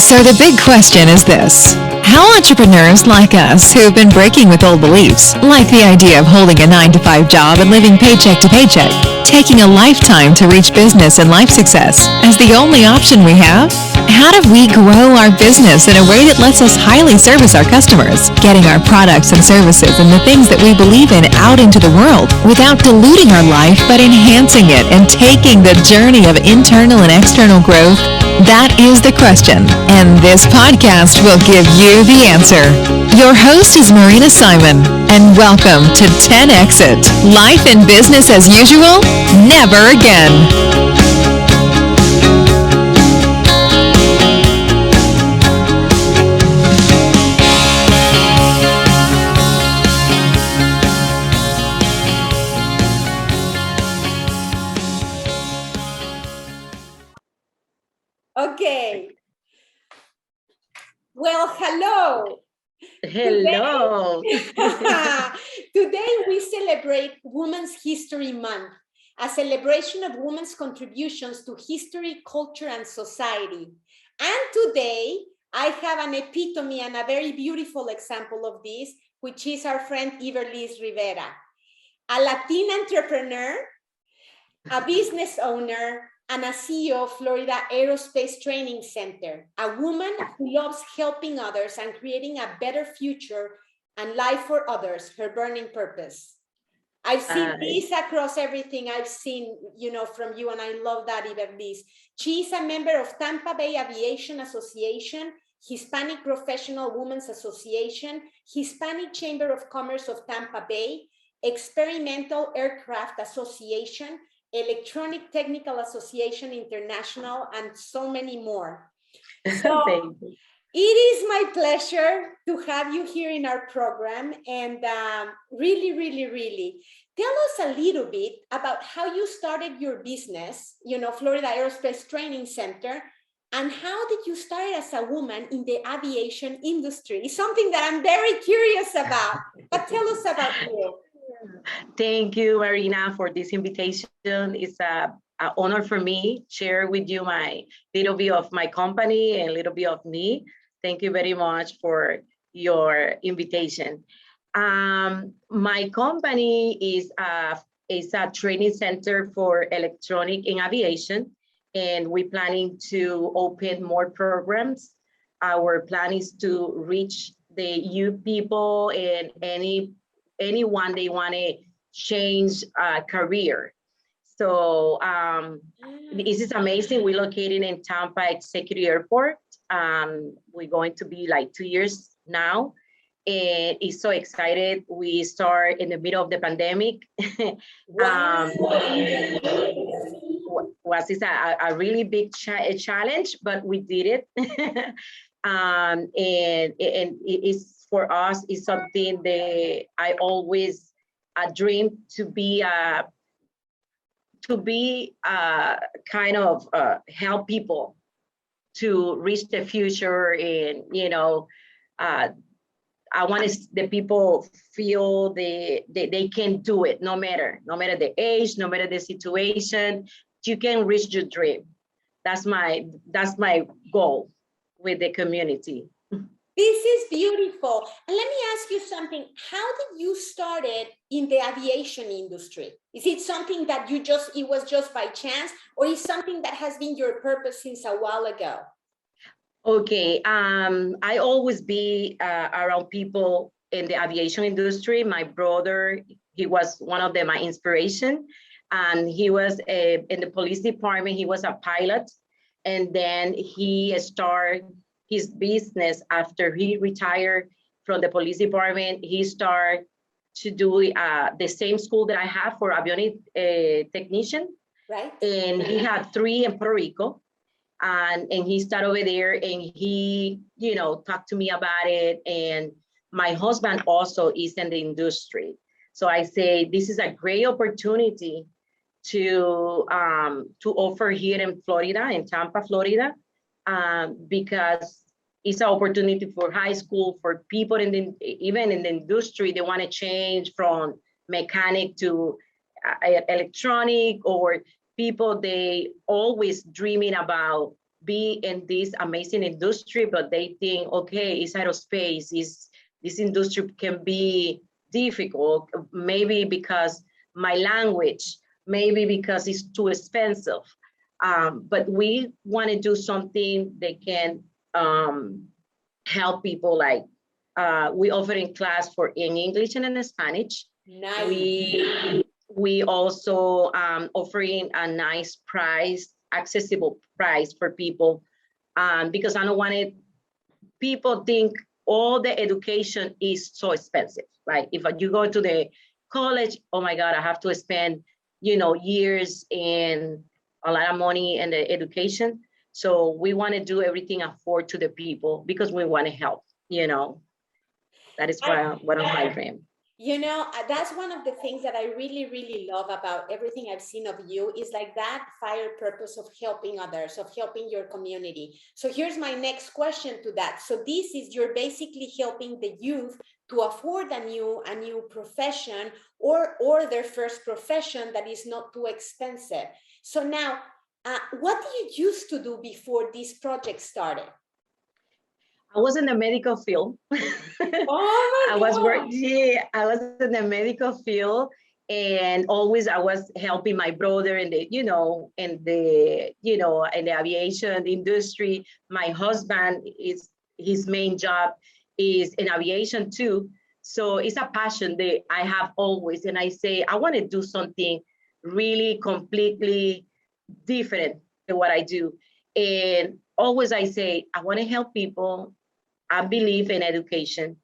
So the big question is this. How entrepreneurs like us who have been breaking with old beliefs, like the idea of holding a 9-to-5 job and living paycheck to paycheck, taking a lifetime to reach business and life success as the only option we have? How do we grow our business in a way that lets us highly service our customers, getting our products and services and the things that we believe in out into the world without diluting our life but enhancing it and taking the journey of internal and external growth? That is the question, and this podcast will give you the answer. Your host is Marina Simon, and welcome to 10X It. Life and business as usual? Never again. Okay. Well, hello. Hello. Today we celebrate Women's History Month, a celebration of women's contributions to history, culture, and society. And today I have an epitome and a very beautiful example of this, which is our friend Iverlisse Rivera, a Latina entrepreneur, a business owner, and a CEO of Florida Aerospace Training Center, a woman who loves helping others and creating a better future and life for others, her burning purpose. I've seen this across everything I've seen, from you, and I love that, Iverlisse. She's a member of Tampa Bay Aviation Association, Hispanic Professional Women's Association, Hispanic Chamber of Commerce of Tampa Bay, Experimental Aircraft Association, Electronic Technical Association International, and so many more. So it is my pleasure to have you here in our program, and really, tell us a little bit about how you started your business, Florida Aerospace Training Center, and how did you start as a woman in the aviation industry? It's something that I'm very curious about, but tell us about you. Thank you, Marina, for this invitation. It's an honor for me to share with you my little bit of my company and a little bit of me. Thank you very much for your invitation. My company is a training center for electronic in aviation, and we're planning to open more programs. Our plan is to reach the youth people and anyone they want to change career. So this is amazing. We're located in Tampa Executive Airport. We're going to be like 2 years now. And it's so excited. We start in the middle of the pandemic. Wow. Was a really big challenge, but we did it. And it is, for us, is something that I always dream to be kind of help people to reach the future. And I want the people feel they can do it, no matter the age, no matter the situation. You can reach your dream. That's my goal with the community. This is beautiful. And let me ask you something. How did you started in the aviation industry? Is it something that it was just by chance, or is something that has been your purpose since a while ago? Okay, I always be around people in the aviation industry. My brother, he was one of my inspiration, and he was in the police department. He was a pilot, and then he started his business after he retired from the police department. He started to do the same school that I have for avionic technician. Right. And he had 3 in Puerto Rico. And he started over there, and he, talked to me about it. And my husband also is in the industry. So I say, this is a great opportunity to offer here in Florida, in Tampa, Florida, because it's an opportunity for high school, for people even in the industry. They want to change from mechanic to electronic, or people, they always dreaming about be in this amazing industry, but they think, okay, it's aerospace, this industry can be difficult, maybe because my language, maybe because it's too expensive. But we want to do something that can help people. Like we offer in class for in English and in Spanish. Nice. We also offering a nice price, accessible price for people, because I don't want it. People think all the education is so expensive. Like if you go to the college, oh my God, I have to spend, years and a lot of money in the education. So we want to do everything afford to the people because we want to help. That is one of my dreams. That's one of the things that I really, really love about everything I've seen of you is like that fire purpose of helping others, of helping your community. So here's my next question to that. So this is, you're basically helping the youth to afford a new profession or their first profession that is not too expensive. So now, what did you used to do before this project started? I was in the medical field. Oh my God. I was in the medical field, and always I was helping my brother in the, in the aviation industry. My husband his main job is in aviation too. So it's a passion that I have always. And I say, I want to do something really completely different than what I do. And always I say, I want to help people. I believe in education.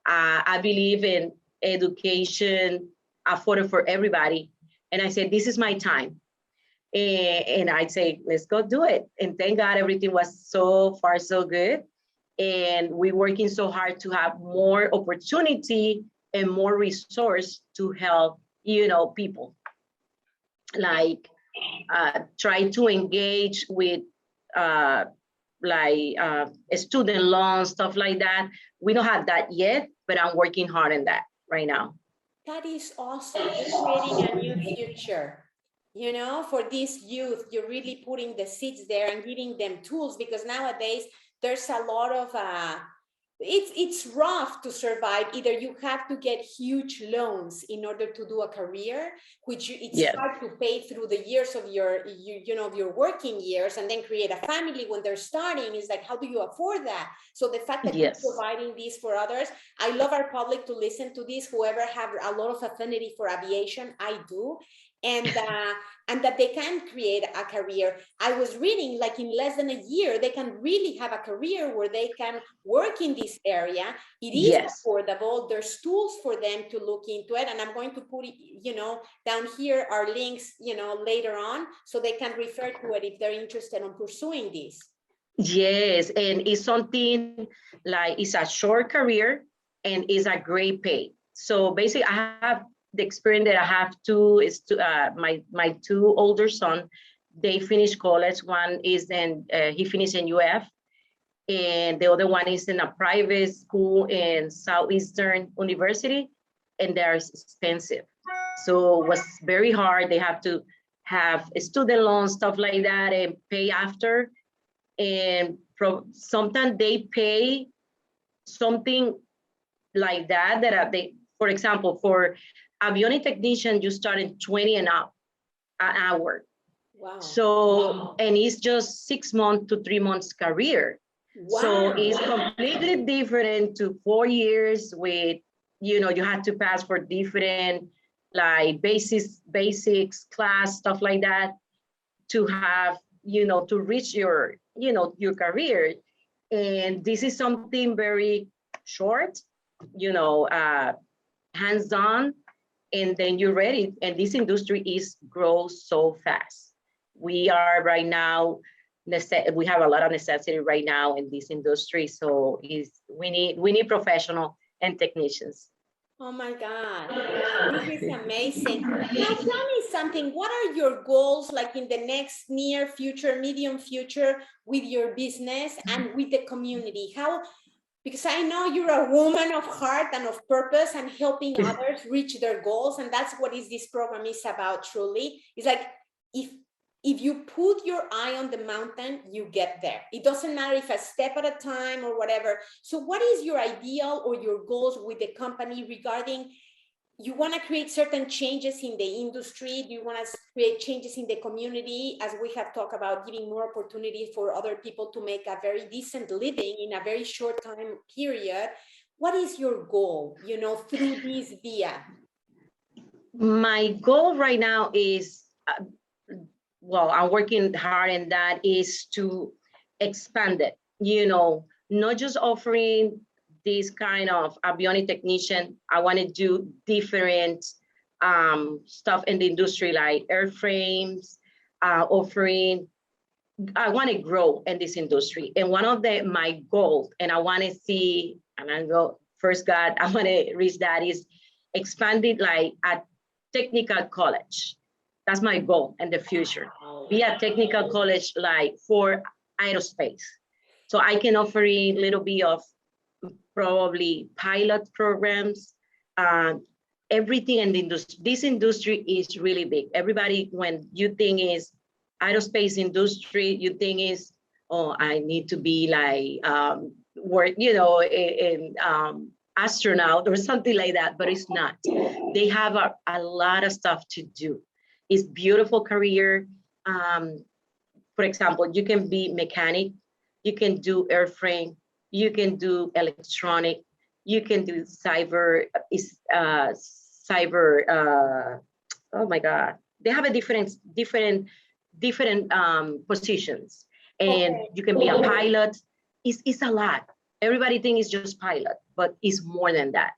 I believe in education afforded for everybody. And I said, this is my time. And I'd say, let's go do it. And thank God everything was so far so good. And we're working so hard to have more opportunity and more resource to help, people. Like try to engage with student loans, stuff like that. We don't have that yet, but I'm working hard on that right now. That is awesome. You're creating a new future, for this youth. You're really putting the seeds there and giving them tools, because nowadays there's a lot of it's rough to survive. Either you have to get huge loans in order to do a career, which it's hard to pay through the years of your working years, and then create a family when they're starting. Is like, how do you afford that? So the fact that you're providing this for others, I love our public to listen to this. Whoever have a lot of affinity for aviation, I do. And that they can create a career. I was reading, like in less than a year, they can really have a career where they can work in this area. It is affordable. There's tools for them to look into it. And I'm going to put, down here our links, later on, so they can refer to it if they're interested in pursuing this. Yes, and it's something like, it's a short career and it's a great pay. So basically I have the experience that I have my two older sons, they finished college. One is he finished in UF, and the other one is in a private school in Southeastern University, and they're expensive. So it was very hard. They have to have student loans, stuff like that, and pay after. And sometimes they pay something like that they, for example, for avionics technician, you start at 20 and up an hour. Wow. So, and it's just 6 months to 3 months career. Wow. So it's completely different to 4 years with, you have to pass for different like basics class, stuff like that, to have, to reach your career. And this is something very short, hands-on, and then you're ready. And this industry grows so fast. We are right now, we have a lot of necessity right now in this industry. So we need professional and technicians. Oh my God, this is amazing. Now tell me something, what are your goals like in the next near future, medium future with your business and with the community? Because I know you're a woman of heart and of purpose and helping others reach their goals. And that's what this program is about, truly. It's like, if if you put your eye on the mountain, you get there. It doesn't matter if a step at a time or whatever. So what is your ideal or your goals with the company regarding, you want to create certain changes in the industry? Do you want to create changes in the community, as we have talked about, giving more opportunity for other people to make a very decent living in a very short time period? What is your goal, you know, through this via? My goal right now is, well, I'm working hard in that, is to expand it, you know, not just offering this kind of avionic technician. I want to do different stuff in the industry, like airframes, offering. I want to grow in this industry. And one of my goals, and I want to see, and I go, first God, I want to reach that, is expanded like a technical college. That's my goal in the future. Be a technical college like for aerospace. So I can offer a little bit of probably pilot programs, everything in the industry. This industry is really big. Everybody, when you think is aerospace industry, you think is, oh, I need to be like work, you know, in astronaut or something like that, but it's not. They have a lot of stuff to do. It's beautiful career. For example, you can be mechanic, you can do airframe, you can do electronic, you can do cyber, oh my God. They have a different positions, and you can be a pilot. It's a lot. Everybody thinks it's just pilot, but it's more than that.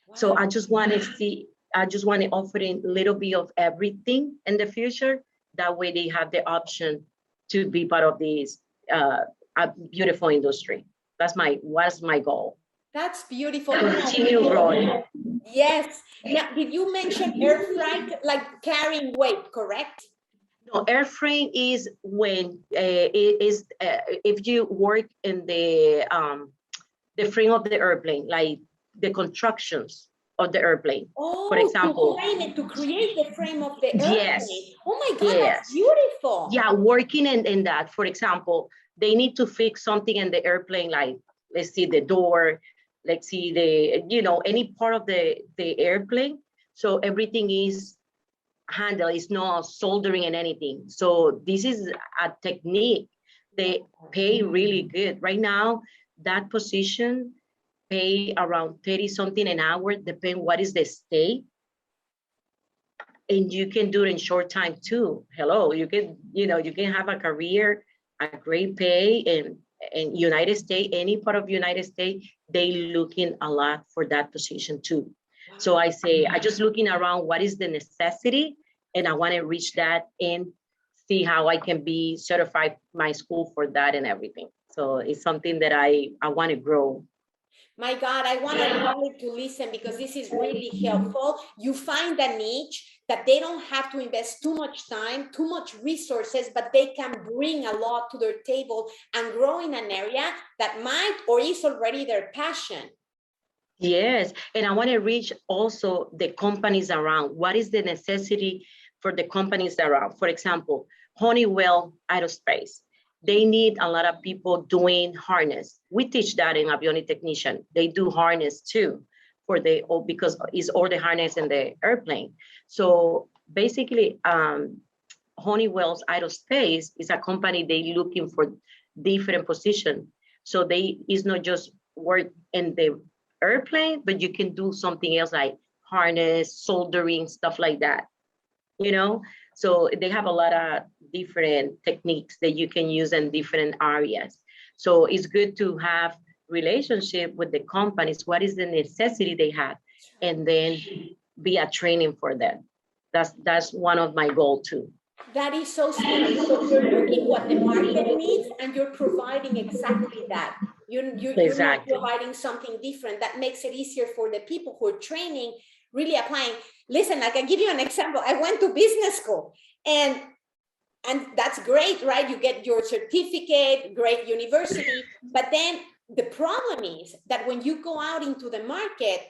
Wow. So I just want to offer a little bit of everything in the future. That way they have the option to be part of this a beautiful industry. What's my goal. That's beautiful. Continue growing. Yes. Now, did you mention air freight, like carrying weight, correct? No, airframe is when it is if you work in the frame of the airplane, like the constructions of the airplane. Oh, for example, to create the frame of the airplane. Yes. Oh my God, Yes. That's beautiful. Yeah, working in that. For example, they need to fix something in the airplane, like let's see the door, let's see the, you know, any part of the airplane. So everything is handle, is not soldering and anything. So this is a technique. They pay really good right now. That position pay around 30 something an hour, depending what is the state. And you can do it in short time too. Hello, you can, you know, you can have a career, a great pay in United States, any part of United States, they looking a lot for that position too. Wow. So I say, I just looking around what is the necessity, and I want to reach that and see how I can be certified my school for that and everything. So it's something that I want to grow. My God, I want our public to listen, because this is really helpful. You find a niche that they don't have to invest too much time, too much resources, but they can bring a lot to their table and grow in an area that might or is already their passion. Yes, and I want to reach also the companies around. What is the necessity for the companies around? For example, Honeywell Aerospace. They need a lot of people doing harness. We teach that in avionic technician. They do harness too, because it's all the harness in the airplane. So basically, Honeywell's Aerospace is a company they looking for different position. So it's not just work in the airplane, but you can do something else like harness, soldering, stuff like that, you know? So they have a lot of different techniques that you can use in different areas. So it's good to have relationship with the companies. What is the necessity they have? And then be a training for them. That's one of my goals too. That is so smart. So you're looking what the market needs, and you're providing exactly that. You're not providing something different that makes it easier for the people who are training, really applying. Listen, I can give you an example. I went to business school, and that's great, right? You get your certificate, great university. But then the problem is that when you go out into the market,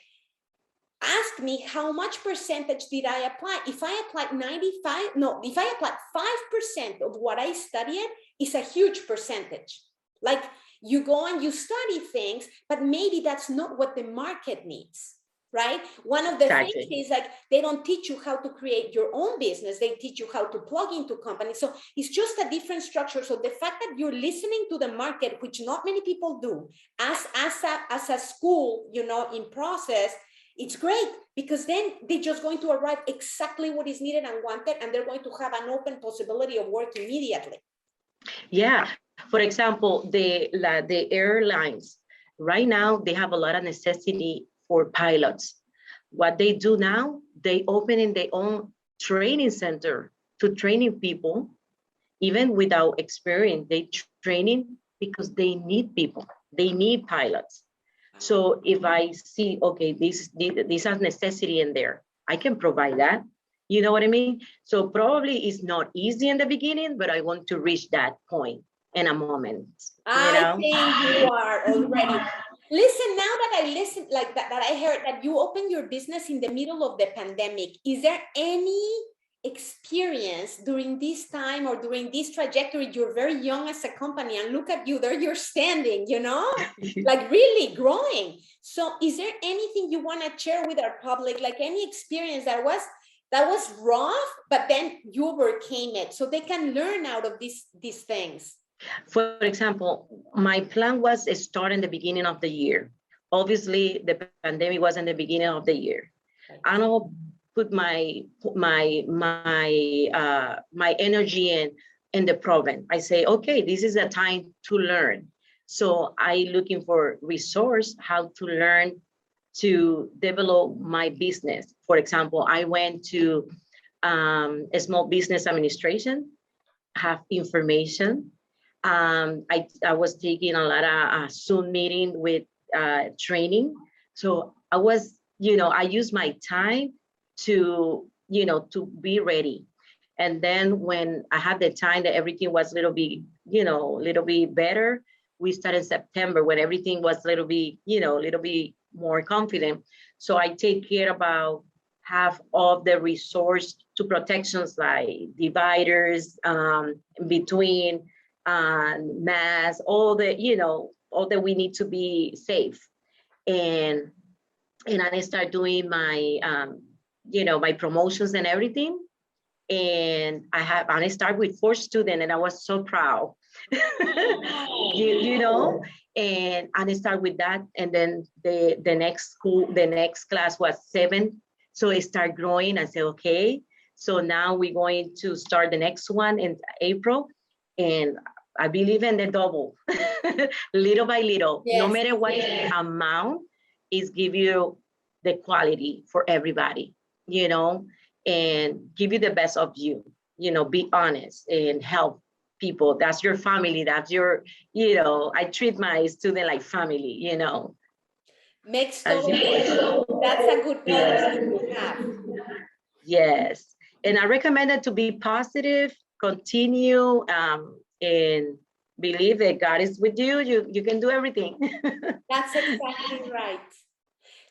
ask me how much percentage did I apply. If I applied 5% of what I studied, is a huge percentage. Like, you go and you study things, but maybe that's not what the market needs, right? One of the things is like, they don't teach you how to create your own business. They teach you how to plug into companies. So it's just a different structure. So the fact that you're listening to the market, which not many people do, as a school, you know, in process, it's great, because then they're just going to arrive exactly what is needed and wanted, and they're going to have an open possibility of work immediately. Yeah. For example, the airlines, right now, they have a lot of necessity for pilots. What they do now, they open in their own training center to training people, even without experience. They training because they need people. They need pilots. So if I see, okay, this has necessity in there, I can provide that. You know what I mean? So probably it's not easy in the beginning, but I want to reach that point in a moment. I think you are already. Listen, now that I listened like that I heard that you opened your business in the middle of the pandemic. Is there any experience during this time or during this trajectory? You're very young as a company, and look at you, there you're standing, you know, like really growing. So is there anything you want to share with our public, like any experience that was rough, but then you overcame it, so they can learn out of these things? For example, my plan was to start in the beginning of the year. Obviously, the pandemic was in the beginning of the year. I don't put my energy in the problem. I say, okay, this is a time to learn. So I looking for resource how to learn to develop my business. For example, I went to a small business administration, have information. I was taking a lot of Zoom meeting with training. So I was, I used my time to, to be ready. And then when I had the time that everything was a little bit better, we started in September when everything was a little bit more confident. So I take care about half of the resource to protections like dividers, between mass, all that we need to be safe. And I start doing my my promotions and everything. And I start with 4 students, and I was so proud. And I start with that, and then the next class was 7. So it started growing. I said, okay, so now we're going to start the next one in April. And I believe in the double, little by little. Yes. No matter what amount, is give you the quality for everybody, and give you the best of you, be honest and help people. That's your family. That's your, I treat my student like family, Makes total sense. That's a good policy to have. Yes. And I recommend it to be positive, continue, and believe that God is with you. You can do everything. That's exactly right.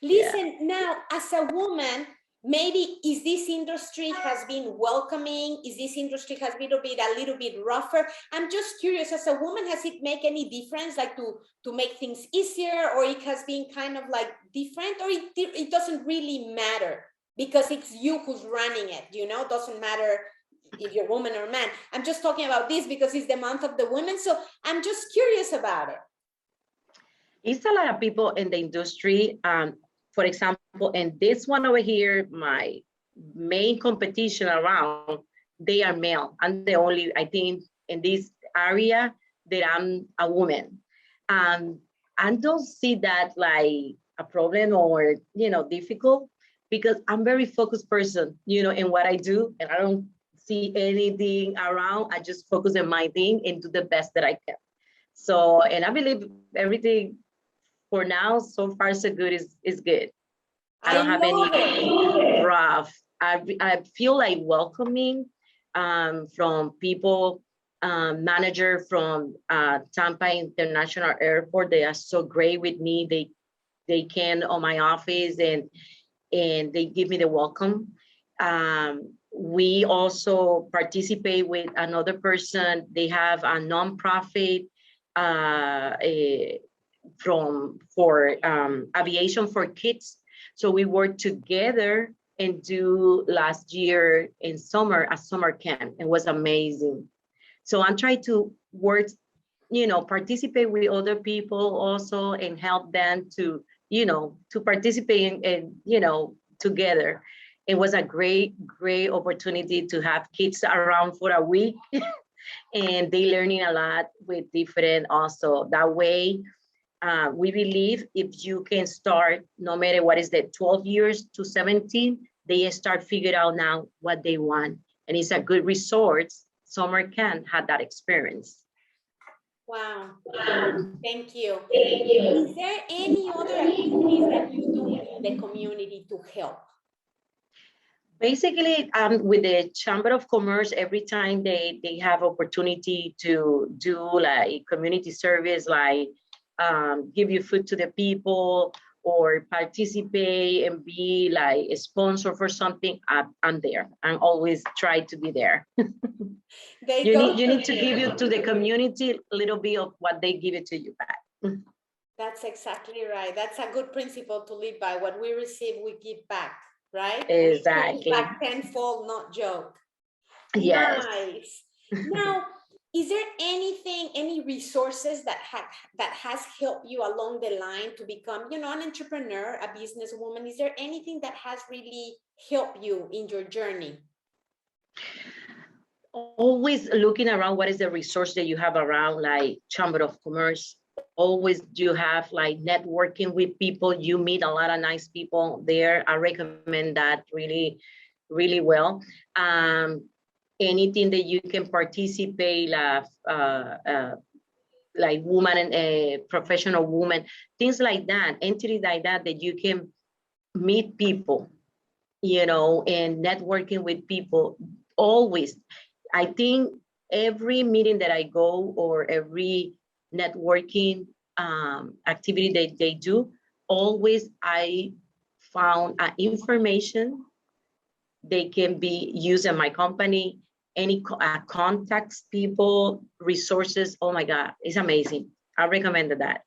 Listen, now, as a woman, maybe is this industry has been welcoming? Is this industry has been a little bit rougher? I'm just curious, as a woman, has it make any difference, like to make things easier, or it has been kind of like different, or it doesn't really matter because it's you who's running it, doesn't matter if you're a woman or a man. I'm just talking about this because it's the month of the women. So I'm just curious about it. It's a lot of people in the industry. For example, and this one over here, my main competition around, they are male. I'm the only, I think, in this area that I'm a woman. I don't see that like a problem or, difficult, because I'm very focused person, in what I do, and I don't see anything around. I just focus on my thing and do the best that I can. So, and I believe everything for now, so far so good is good. I don't have any rough. I feel like welcoming from people, manager from Tampa International Airport. They are so great with me. They came on my office, and and they give me the welcome. We also participate with another person. They have a nonprofit for aviation for kids. So we worked together and do last year in summer a summer camp. It was amazing. So I'm trying to work, participate with other people also and help them to, to participate in together. It was a great opportunity to have kids around for a week and they learning a lot with different also. That way, we believe if you can start, no matter what is the 12 years to 17, they start figuring out now what they want. And it's a good resource. Summer camp had that experience. Wow. Thank you. Is there any other activities that you do in the community to help? Basically, with the Chamber of Commerce, every time they have opportunity to do like community service, like give you food to the people or participate and be like a sponsor for something, I'm there. I'm always try to be there. You need to give you to the community a little bit of what they give it to you back. That's exactly right. That's a good principle to live by. What we receive, we give back, right? Exactly. Back tenfold, not joke. Yes. Nice. Now, is there any resources that has helped you along the line to become, an entrepreneur, a businesswoman? Is there anything that has really helped you in your journey? Always looking around what is the resource that you have around, like Chamber of Commerce. Always you have like networking with people. You meet a lot of nice people there. I recommend that really, really well. Anything that you can participate, like woman and professional woman, things like that, entities like that, that you can meet people, and networking with people. Always, I think every meeting that I go or every networking activity that they do, always I found information they can be used in my company, any contacts, people, resources. Oh my God, it's amazing. I recommend that.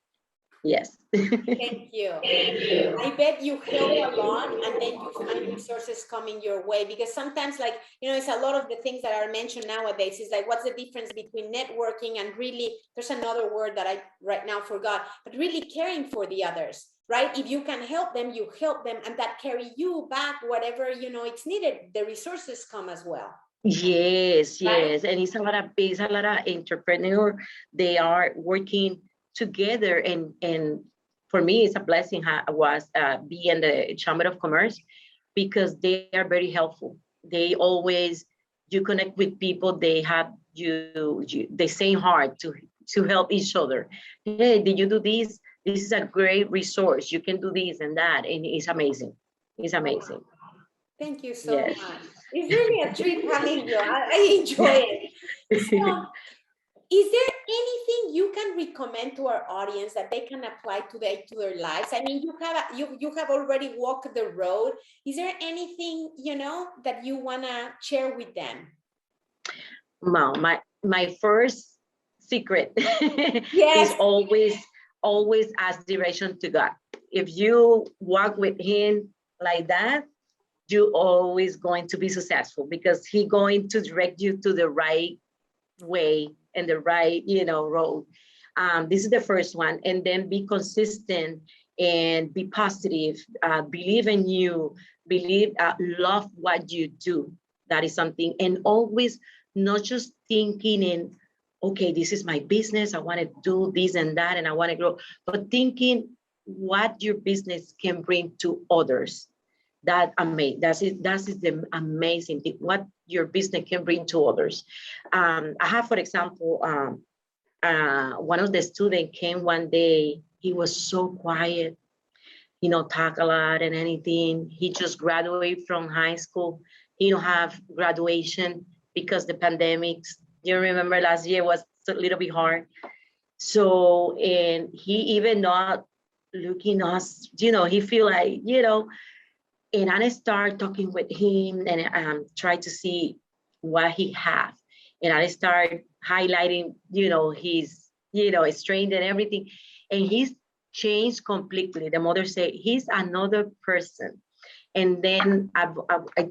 Yes. Thank you. I bet you help a lot and then you find resources coming your way, because sometimes, like, it's a lot of the things that are mentioned nowadays is like, what's the difference between networking and really, there's another word that I right now forgot, but really caring for the others, right? If you can help them, you help them, and that carry you back, whatever, it's needed, the resources come as well. Yes, right? yes. And it's a lot of entrepreneur. They are working together, and for me it's a blessing was be in the Chamber of Commerce, because they are very helpful. They always, you connect with people, they have you the same heart to help each other. Hey, did you do this? This is a great resource, you can do this and that, and it's amazing. It's amazing. Thank you so much. It's really a treat having you. I enjoy it. So, is there anything you can recommend to our audience that they can apply to their lives? I mean, you have already walked the road. Is there anything that you wanna share with them? Well, my first secret Yes. is always ask direction to God. If you walk with Him like that, you always going to be successful, because He going to direct you to the right way and the right road. This is the first one. And then be consistent and be positive. Believe in you. Love what you do. That is something. And always not just thinking in, okay, this is my business, I want to do this and that, and I want to grow, but thinking what your business can bring to others. That is the amazing thing, what your business can bring to others. I have, for example, one of the students came one day. He was so quiet, talk a lot and anything. He just graduated from high school. He don't have graduation because the pandemic. You remember last year was a little bit hard. So, and he even not looking us, he feel like, And I start talking with him and try to see what he have. And I start highlighting, his, strength and everything. And he's changed completely. The mother said, he's another person. And then I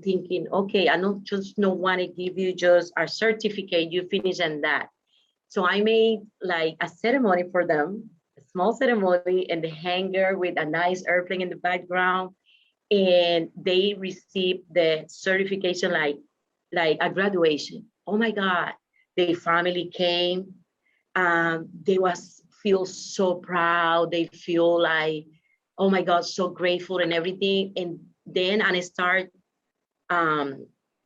thinking, okay, I don't just no want to give you just a certificate, you finish and that. So I made like a ceremony for them, a small ceremony, and the hanger with a nice airplane in the background. And they received the certification like a graduation. Oh my God, their family came. They feel so proud. They feel like, oh my God, so grateful and everything. And then I start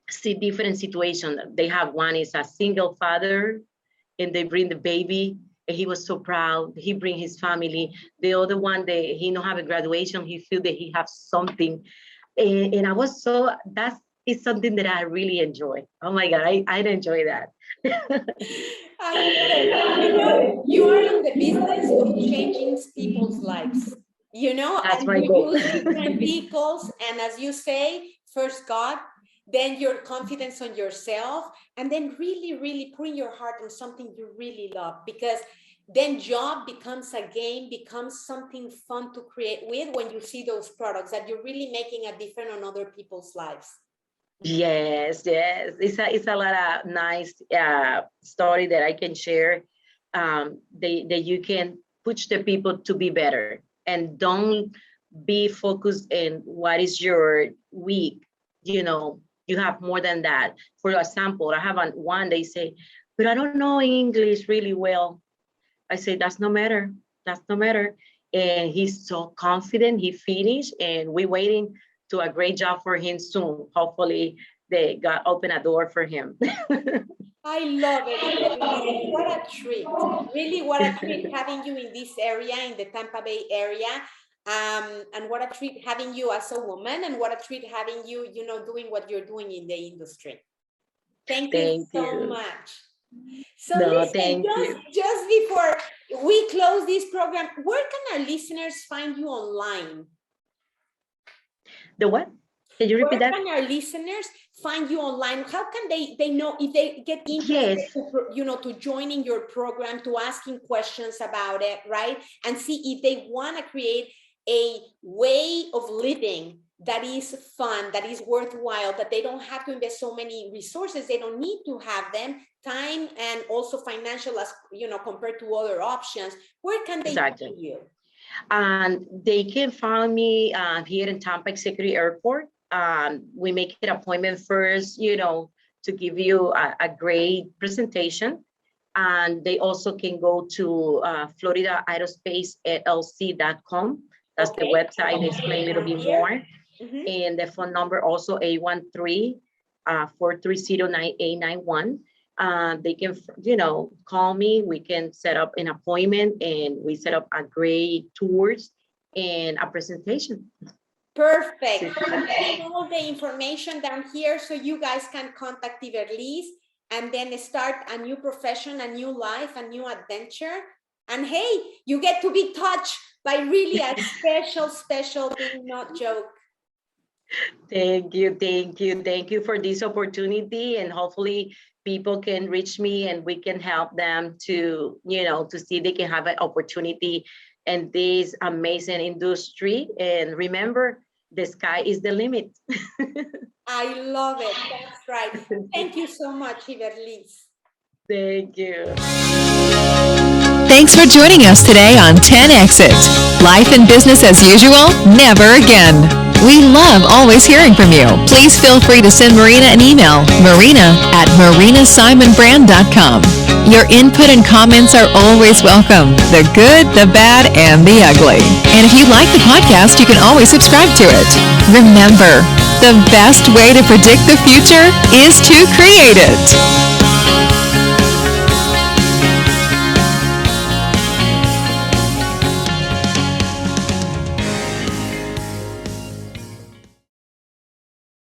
see different situations. They have one is a single father, and they bring the baby, and he was so proud. He bring his family. The other one, he don't have a graduation. He feel that he have something, and I was so that's is something that I really enjoy. Oh my God, I enjoy that. You are in the business of changing people's lives. That's And my you goal. use different vehicles, and as you say, first God, then your confidence on yourself, and then really, really putting your heart on something you really love, because then job becomes a game, becomes something fun to create with when you see those products that you're really making a difference on other people's lives. Yes. It's a lot of nice story that I can share. That you can push the people to be better, and don't be focused in what is your weak. You have more than that. For example, I have one, they say, but I don't know English really well. I say, that's no matter. That's no matter. And he's so confident. He finished, and we're waiting to a great job for him soon. Hopefully, they got open a door for him. I love it. What a treat. Really, what a treat having you in this area, in the Tampa Bay area. And what a treat having you as a woman, and what a treat having you, doing what you're doing in the industry. Thank you so much. So listen, just before we close this program, where can our listeners find you online? The what? Can you repeat that? Where can our listeners find you online? How can they know if they get interested to joining your program, to asking questions about it, right? And see if they want to create a way of living that is fun, that is worthwhile, that they don't have to invest so many resources. They don't need to have them, time and also financial, as compared to other options. Where can they find you? And they can find me here in Tampa Executive Airport. We make an appointment first, to give you a great presentation. And they also can go to Florida Aerospace LLC.com. That's the website. They explain a little bit more. Mm-hmm. And the phone number also 813-430-9891. They can, call me. We can set up an appointment, and we set up a great tours and a presentation. Perfect. All the information down here so you guys can contact Iverlisse and then start a new profession, a new life, a new adventure. And hey, you get to be touched by really a special thing, not joke. Thank you for this opportunity, and hopefully people can reach me and we can help them to see they can have an opportunity in this amazing industry. And remember, the sky is the limit. I love it. That's right. Thank you so much, Iverlisse. Thank you. Thanks for joining us today on 10 Exit. Life and business as usual? Never again. We love always hearing from you. Please feel free to send Marina an email, marina@marinasimonbrand.com. Your input and comments are always welcome, the good, the bad, and the ugly. And if you like the podcast, you can always subscribe to it. Remember, the best way to predict the future is to create it.